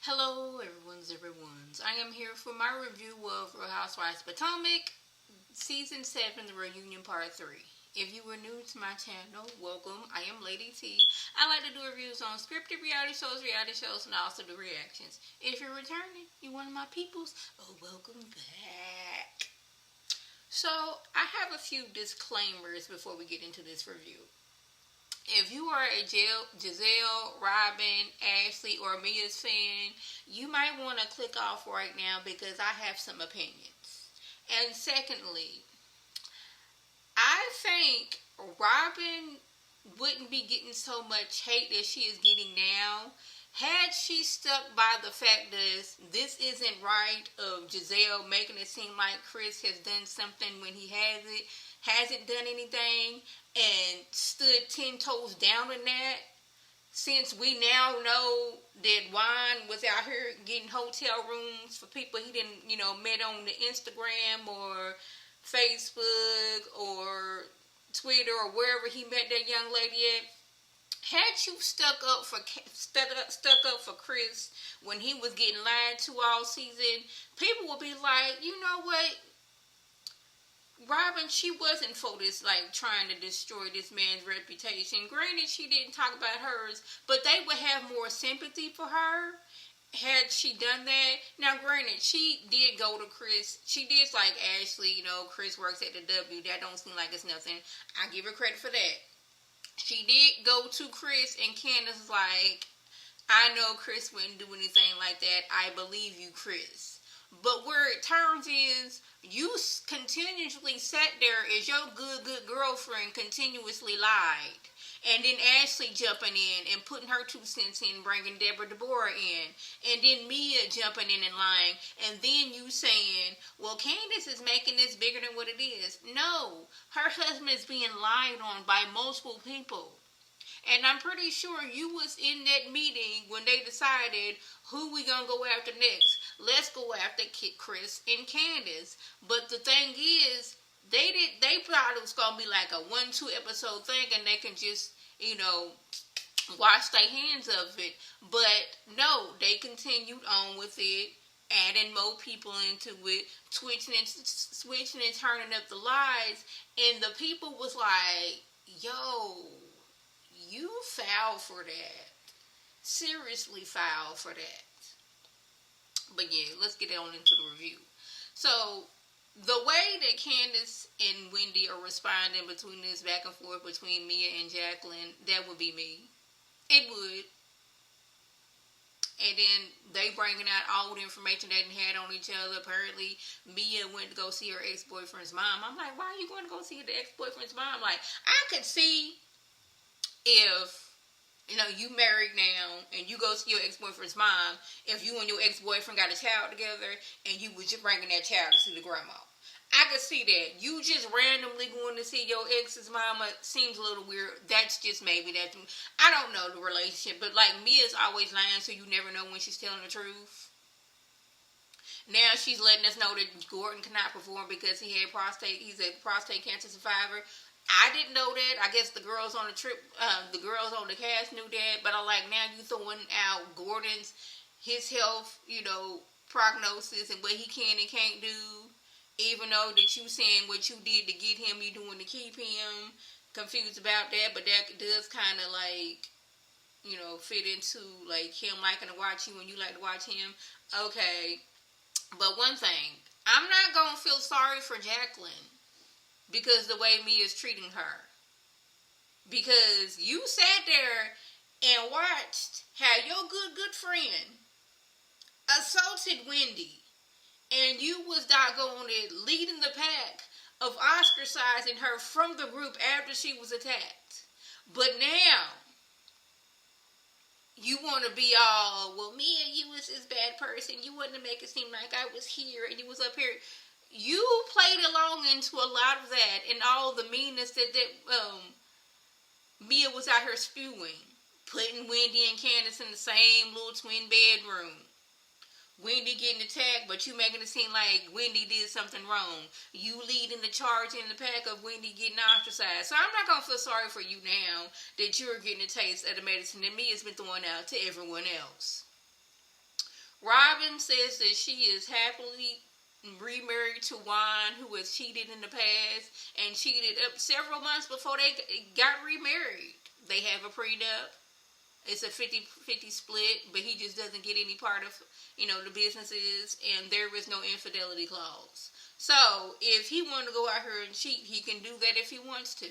Hello, everyone's. I am here for my review of Real Housewives Potomac, Season 7, The Reunion Part 3. If you are new to my channel, welcome. I am Lady T. I like to do reviews on scripted reality shows, and I also do reactions. If you're returning, you're one of my peoples, welcome back. So, I have a few disclaimers before we get into this review. If you are a Gizelle, Robin, Ashley, or Mia's fan, you might want to click off right now because I have some opinions. And secondly, I think Robin wouldn't be getting so much hate that she is getting now had she stuck by the fact that this isn't right of Gizelle making it seem like Chris has done something when he hasn't done anything, and stood 10 toes down in that. Since we now know that Juan was out here getting hotel rooms for people he didn't, met on the Instagram or Facebook or Twitter or wherever he met that young lady at. Had you stuck up for Chris when he was getting lied to all season, people would be like, you know what? Robin, she wasn't for this, trying to destroy this man's reputation. Granted, she didn't talk about hers, but they would have more sympathy for her had she done that. Now, granted, she did go to Chris. She did like Ashley, Chris works at the W. That don't seem like it's nothing. I give her credit for that. She did go to Chris, and Candace was like, I know Chris wouldn't do anything like that. I believe you, Chris. But where it turns is, you continuously sat there as your good girlfriend continuously lied. And then Ashley jumping in and putting her 2 cents in, bringing Deborah Deborah in. And then Mia jumping in and lying. And then you saying, well, Candace is making this bigger than what it is. No, her husband is being lied on by multiple people. And I'm pretty sure you was in that meeting when they decided who we gonna go after next. Let's go after Chris and Candace. But the thing is, they thought it was gonna be like a 1-2 episode thing, and they can just wash their hands of it. But no, they continued on with it, adding more people into it, switching and turning up the lies, and the people was like, yo, you foul for that. Seriously foul for that. But yeah, let's get on into the review. So, the way that Candace and Wendy are responding between this back and forth between Mia and Jacqueline, that would be me. It would. And then they bringing out all the information they had on each other. Apparently, Mia went to go see her ex-boyfriend's mom. I'm like, why are you going to go see the ex-boyfriend's mom? Like, I could see if you married now and you go see your ex-boyfriend's mom, if you and your ex-boyfriend got a child together and you was just bringing that child to see the grandma. I could see that. You just randomly going to see your ex's mama seems a little weird. That's just maybe that. I don't know the relationship, but Mia's always lying, so you never know when she's telling the truth. Now she's letting us know that Gordon cannot perform because he's a prostate cancer survivor. I didn't know that. I guess the girls on the trip, the girls on the cast knew that. But now you throwing out his health, prognosis and what he can and can't do. Even though that you saying what you did to get him, you doing to keep him. Confused about that, but that does kind of fit into him liking to watch you and you like to watch him. Okay, but one thing, I'm not gonna feel sorry for Jacqueline because the way Mia's treating her. Because you sat there and watched how your good friend assaulted Wendy. And you was doggone it leading the pack of ostracizing her from the group after she was attacked. But now, you want to be all, well, Mia, you was this bad person. You wouldn't make it seem like I was here and you was up here. You played along into a lot of that and all the meanness that Mia was out here spewing. Putting Wendy and Candace in the same little twin bedroom. Wendy getting attacked, but you making it seem like Wendy did something wrong. You leading the charge in the pack of Wendy getting ostracized. So I'm not going to feel sorry for you now that you're getting a taste of the medicine that Mia's been throwing out to everyone else. Robin says that she is happily remarried to Juan, who has cheated in the past and cheated up several months before they got remarried. They have a prenup. It's a 50-50 split, but he just doesn't get any part of, the businesses, and there is no infidelity clause. So, if he wanted to go out here and cheat, he can do that if he wants to.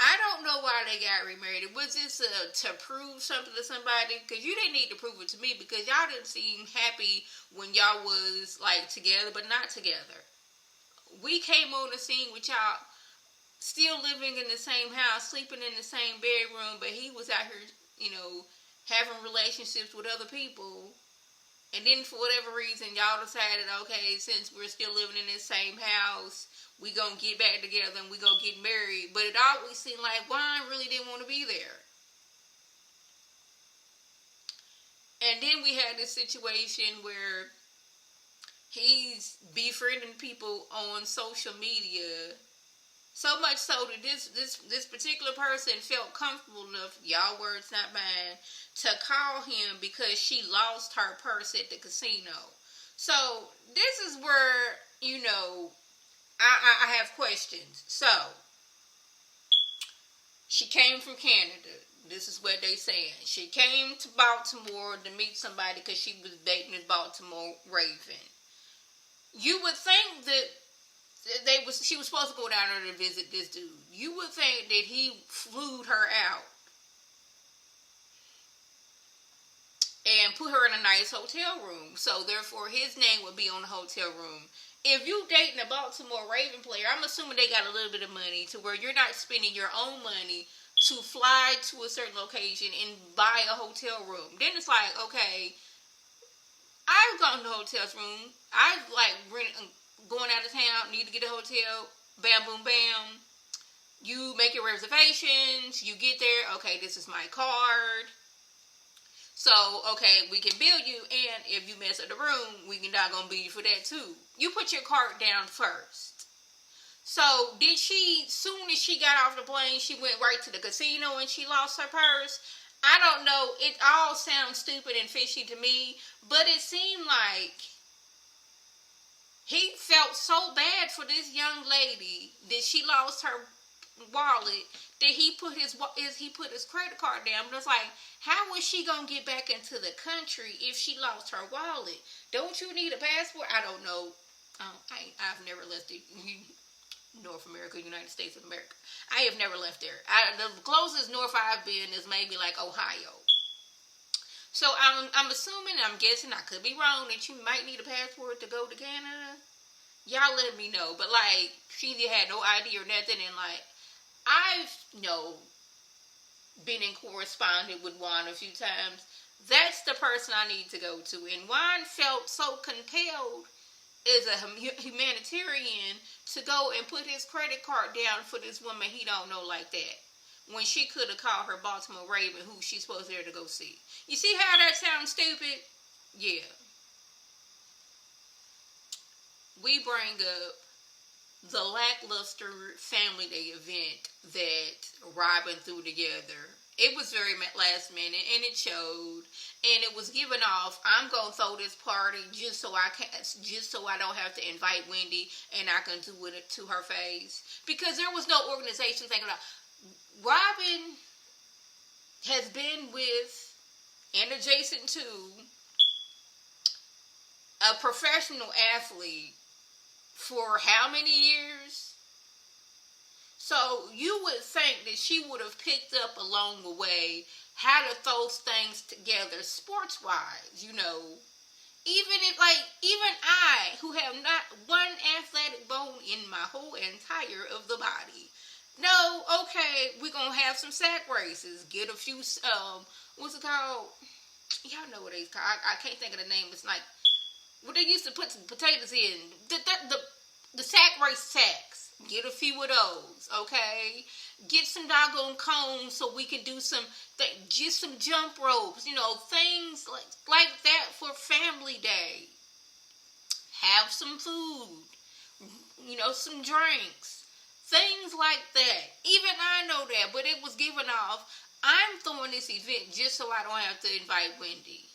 I don't know why they got remarried. Was this to prove something to somebody? Because you didn't need to prove it to me, because y'all didn't seem happy when y'all was, together, but not together. We came on the scene with y'all still living in the same house, sleeping in the same bedroom, but he was out here, having relationships with other people. And then for whatever reason, y'all decided, okay, since we're still living in this same house, we gonna get back together and we gonna get married. But it always seemed like Juan really didn't want to be there. And then we had this situation where he's befriending people on social media. So much so that this particular person felt comfortable enough, y'all words not mine, to call him because she lost her purse at the casino. So this is where, I have questions. So, she came from Canada. This is what they saying. She came to Baltimore to meet somebody because she was dating this Baltimore Raven. You would think that she was supposed to go down there to visit this dude. You would think that he flew her out and put her in a nice hotel room. So therefore his name would be on the hotel room. If you dating a Baltimore Raven player, I'm assuming they got a little bit of money to where you're not spending your own money to fly to a certain location and buy a hotel room. Then it's like, okay, I've gone to a hotel room. I've going out of town, need to get a hotel, bam, boom, bam. You make your reservations, you get there, okay, this is my card. So, okay, we can bill you, and if you mess up the room, we can not gonna bill you for that too. You put your card down first. So, did she, soon as she got off the plane, she went right to the casino and she lost her purse? I don't know. It all sounds stupid and fishy to me, but it seemed like he felt so bad for this young lady that she lost her wallet that he put his credit card down. But it's like, how was she gonna get back into the country if she lost her wallet? Don't you need a passport? I don't know. I've never left North America, United States of America. I have never left there. The closest north I've been is maybe Ohio. So I'm assuming, I'm guessing, I could be wrong, that you might need a passport to go to Canada. Y'all let me know. But she had no ID or nothing, and I've been in correspondence with Juan a few times. That's the person I need to go to. And Juan felt so compelled as a humanitarian to go and put his credit card down for this woman he don't know like that, when she could have called her Baltimore Raven, who she's supposed there to go see. You see how that sounds stupid? Yeah. We bring up the lackluster family day event that Robin threw together. It was very last minute, and it showed, and it was given off. I'm gonna throw this party just so I don't have to invite Wendy, and I can do it to her face, because there was no organization thinking about. Robin has been with and adjacent to a professional athlete for how many years? So you would think that she would have picked up along the way how to throw things together sports-wise, Even I, who have not one athletic bone in my whole entire of the body, no, okay, we're going to have some sack races, get a few, what's it called? Y'all know what it's called. I can't think of the name. It's what they used to put some potatoes in. The sack race sacks. Get a few of those, okay? Get some doggone cones so we can do just some jump ropes, things like that for family day. Have some food, some drinks, things like that. Even I know that, but it was given off. I'm throwing this event just so I don't have to invite Wendy.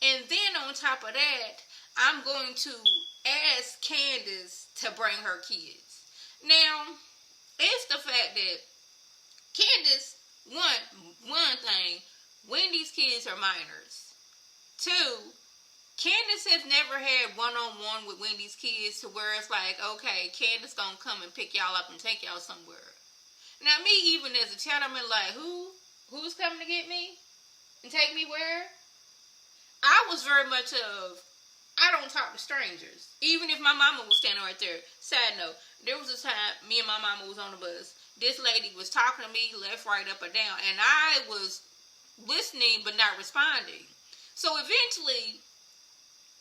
And then on top of that, I'm going to ask Candace to bring her kids. Now, it's the fact that Candace, one thing, Wendy's kids are minors. Two, Candace has never had one-on-one with Wendy's kids to where it's like, okay, Candace gonna come and pick y'all up and take y'all somewhere. Now, me, even as a child, I'm like, who's coming to get me and take me where? I was very much of, I don't talk to strangers. Even if my mama was standing right there. Side note, there was a time me and my mama was on the bus. This lady was talking to me left, right, up, or down. And I was listening but not responding. So eventually,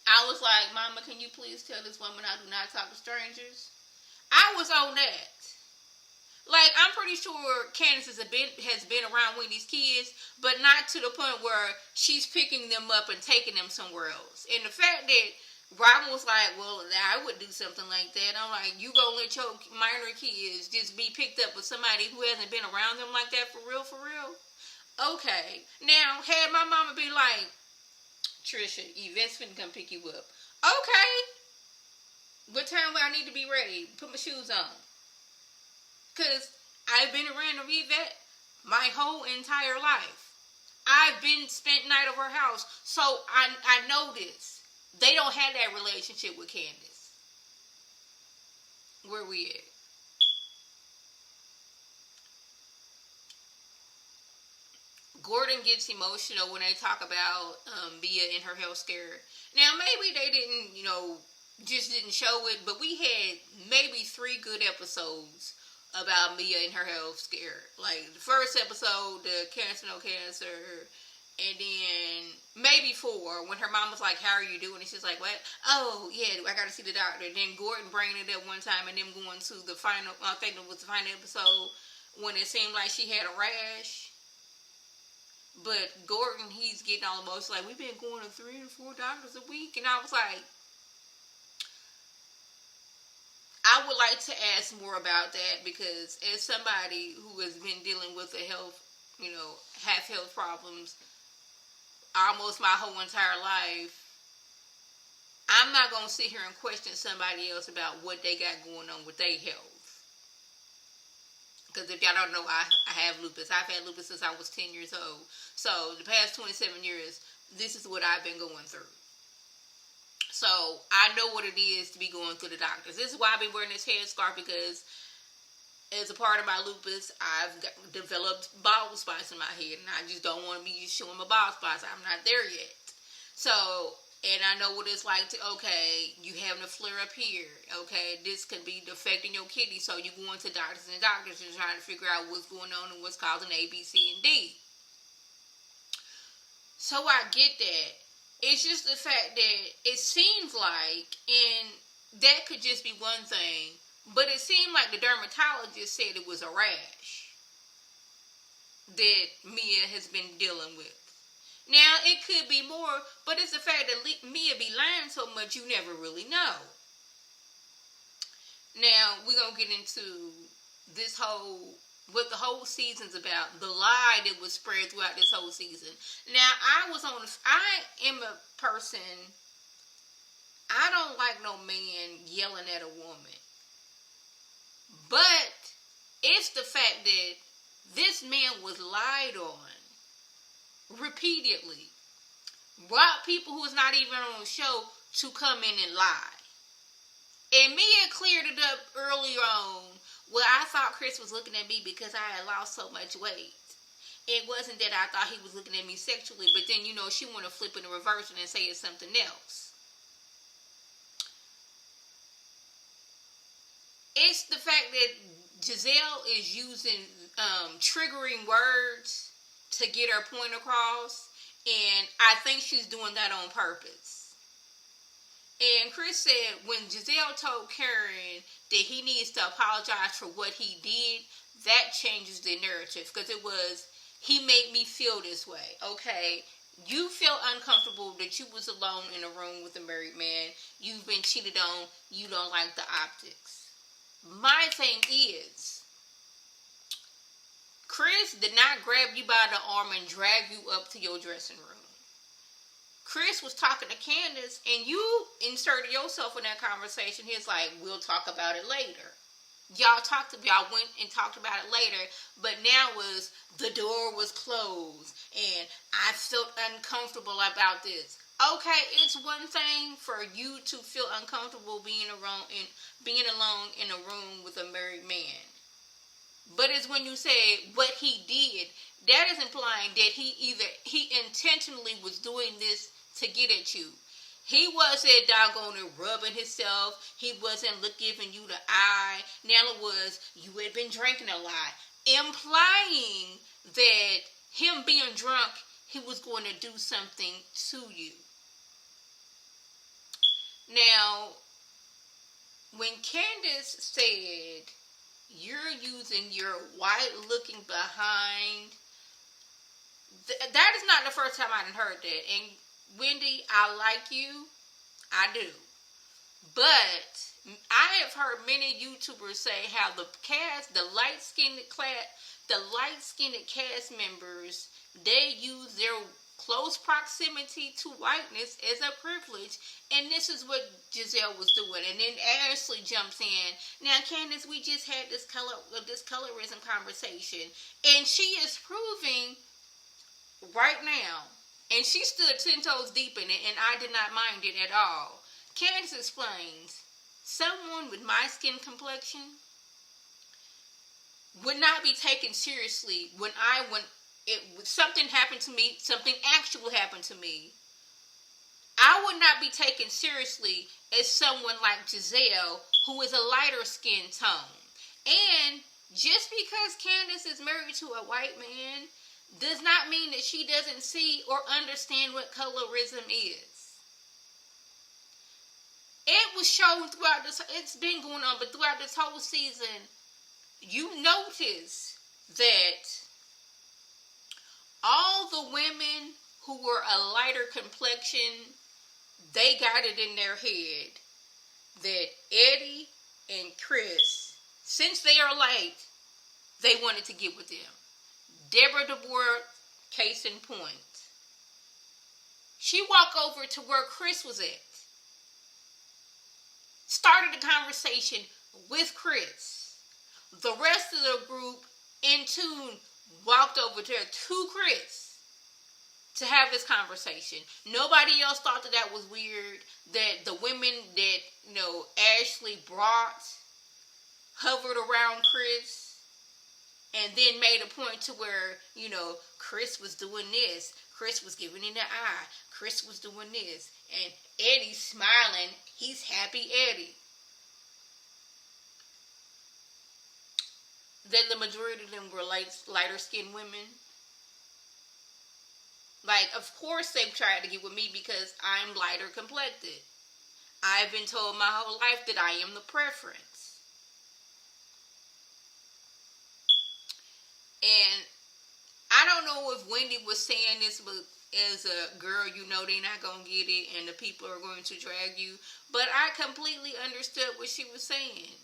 I was like, Mama, can you please tell this woman I do not talk to strangers? I was on that. Like, I'm pretty sure Candace has been around Wendy's kids, but not to the point where she's picking them up and taking them somewhere else. And the fact that Robin was like, well, I would do something like that. I'm like, you gonna let your minor kids just be picked up with somebody who hasn't been around them like that for real, for real? Okay. Now, had my mama been like, Trisha, Yvette's finna come pick you up. Okay. What time will I need to be ready? Put my shoes on. Because I've been around Yvette my whole entire life. I've been spent night over her house. So I know this. They don't have that relationship with Candace. Where we at? Gordon gets emotional when they talk about Mia and her health scare. Now, maybe they didn't, just didn't show it, but we had maybe 3 good episodes about Mia and her health scare. Like, the first episode, the cancer, no cancer, and then maybe 4, when her mom was like, how are you doing? And she's like, what? Oh, yeah, I gotta see the doctor. Then Gordon bringing it up one time, and them going to the final, I think it was the final episode, when it seemed like she had a rash. But Gordon, he's getting all emotional, like, we've been going to 3 or 4 doctors a week. And I was like, I would like to ask more about that, because as somebody who has been dealing with a health, have health problems almost my whole entire life, I'm not going to sit here and question somebody else about what they got going on with their health. Because if y'all don't know, I have lupus. I've had lupus since I was 10 years old. So the past 27 years, this is what I've been going through. So I know what it is to be going through the doctors. This is why I've been wearing this headscarf, because as a part of my lupus, I've developed bald spots in my head, and I just don't want to be showing my bald spots. I'm not there yet. So, and I know what it's like to, okay, you having a flare up here. Okay, this could be affecting your kidney, so you going to doctors and trying to figure out what's going on and what's causing A, B, C, and D. So I get that. It's just the fact that it seems like, and that could just be one thing, but it seemed like the dermatologist said it was a rash that Mia has been dealing with. Now, it could be more, but it's the fact that Mia be lying so much, you never really know. Now, we're going to get into this what the whole season's about, the lie that was spread throughout this whole season. Now, I am a person, I don't like no man yelling at a woman. But it's the fact that this man was lied on repeatedly. Brought people who was not even on the show to come in and lie. And Mia cleared it up earlier on. Well, I thought Chris was looking at me because I had lost so much weight. It wasn't that I thought he was looking at me sexually, but then, she want to flip it and reverse it and say it's something else. It's the fact that Gizelle is using triggering words to get her point across, and I think she's doing that on purpose. And Chris said when Gizelle told Karen that he needs to apologize for what he did, that changes the narrative. Because it was, he made me feel this way. Okay, you feel uncomfortable that you was alone in a room with a married man. You've been cheated on. You don't like the optics. My thing is, Chris did not grab you by the arm and drag you up to your dressing room. Chris was talking to Candace, and you inserted yourself in that conversation. He's like, we'll talk about it later. Y'all went and talked about it later, but now was the door was closed, and I felt uncomfortable about this. Okay, it's one thing for you to feel uncomfortable being alone in a room with a married man. But it's when you say what he did, that is implying that he intentionally was doing this to get at you. He wasn't doggone rubbing himself. He wasn't giving you the eye. Now it was, you had been drinking a lot. Implying that him being drunk, he was going to do something to you. Now, when Candace said, you're using your white looking behind, that is not the first time I've heard that. And Wendy, I like you. I do. But I have heard many YouTubers say how the light-skinned cast members, they use their close proximity to whiteness as a privilege. And this is what Gizelle was doing. And then Ashley jumps in. Now, Candace, we just had this colorism conversation. And she is proving right now, and she stood 10 toes deep in it, and I did not mind it at all. Candace explains, someone with my skin complexion would not be taken seriously when something happened to me, something actual happened to me. I would not be taken seriously as someone like Gizelle, who is a lighter skin tone. And just because Candace is married to a white man does not mean that she doesn't see or understand what colorism is. It was shown throughout this, it's been going on, but throughout this whole season, you notice that all the women who were a lighter complexion, they got it in their head that Eddie and Chris, since they are light, they wanted to get with them. Deborah DeBoer, case in point. She walked over to where Chris was at. Started the conversation with Chris. The rest of the group, in tune, walked over there to Chris to have this conversation. Nobody else thought that was weird. That the women that, Ashley brought hovered around Chris. And then made a point to where, Chris was doing this. Chris was giving him the eye. Chris was doing this. And Eddie's smiling. He's happy Eddie. Then the majority of them were lighter skinned women. Like, of course they tried to get with me because I'm lighter complected. I've been told my whole life that I am the preference. And I don't know if Wendy was saying this, but as a girl, they're not going to get it and the people are going to drag you. But I completely understood what she was saying.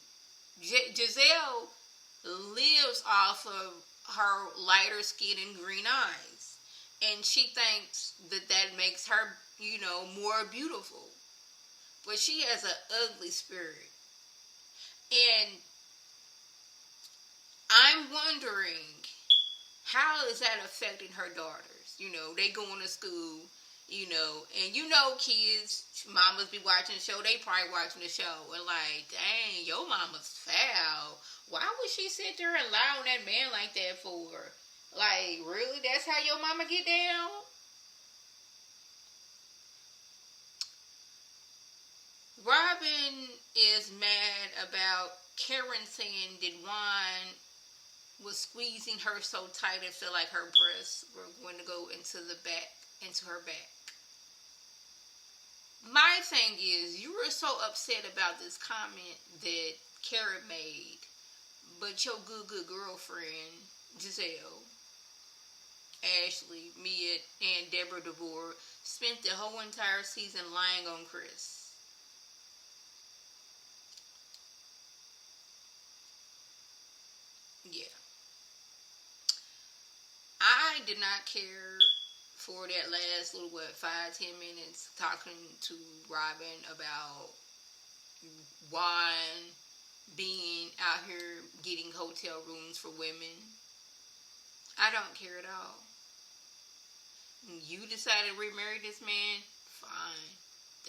Gizelle lives off of her lighter skin and green eyes. And she thinks that makes her, more beautiful. But she has an ugly spirit. And I'm wondering, how is that affecting her daughters? They going to school, and kids, mamas be watching the show, they probably watching the show, and like, dang, your mama's foul. Why would she sit there and lie on that man like that for? Like, really? That's how your mama get down? Robin is mad about Karen saying that Juan was squeezing her so tight it felt like her breasts were going to go into her back. My thing is, you were so upset about this comment that Karen made, but your good girlfriend, Gizelle, Ashley, Mia, and Deborah DeBoer spent the whole entire season lying on Chris. Yeah. did not care for that last little, 5-10 minutes talking to Robin about Juan being out here getting hotel rooms for women. I don't care at all. You decided to remarry this man, fine.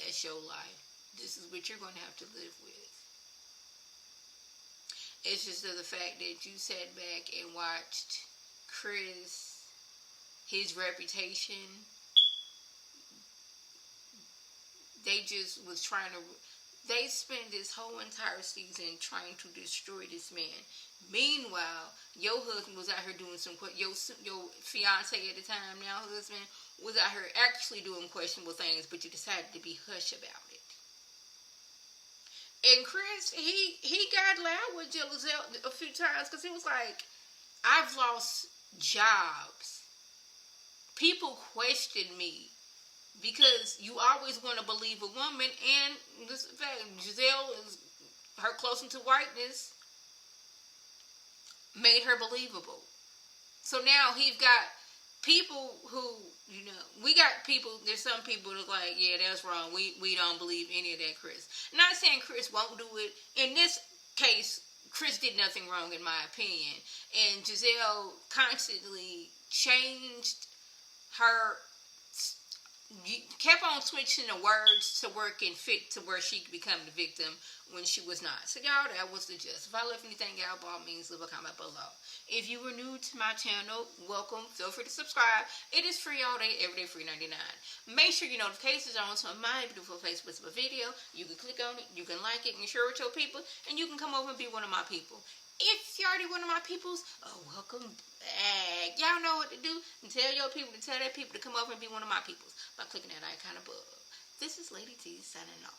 That's your life. This is what you're going to have to live with. It's just the fact that you sat back and watched Chris, his reputation, they just was trying to, they spent this whole entire season trying to destroy this man. Meanwhile, your husband was out here doing your fiance at the time, now husband, was out here actually doing questionable things, but you decided to be hush about it. And Chris, he got loud with Gizelle a few times because he was like, I've lost jobs. People question me because you always want to believe a woman, and this fact, Gizelle is her closeness to whiteness made her believable. So now he's got people who, we got people, there's some people that's like, yeah, that's wrong. We don't believe any of that, Chris. Not saying Chris won't do it. In this case, Chris did nothing wrong in my opinion. And Gizelle constantly changed her, kept on switching the words to work and fit to where she could become the victim when she was not. So y'all, that was the gist. If I left anything out, by all means, leave a comment below. If you were new to my channel, welcome. Feel free to subscribe. It is free all day, every day, free 99. Make sure your notifications are on to my beautiful face with a video. You can click on it, you can like it, and share it with your people, and you can come over and be one of my people. If you're already one of my peoples, welcome back. Y'all know what to do. And tell your people to tell their people to come over and be one of my peoples by clicking that icon above. This is Lady T signing off.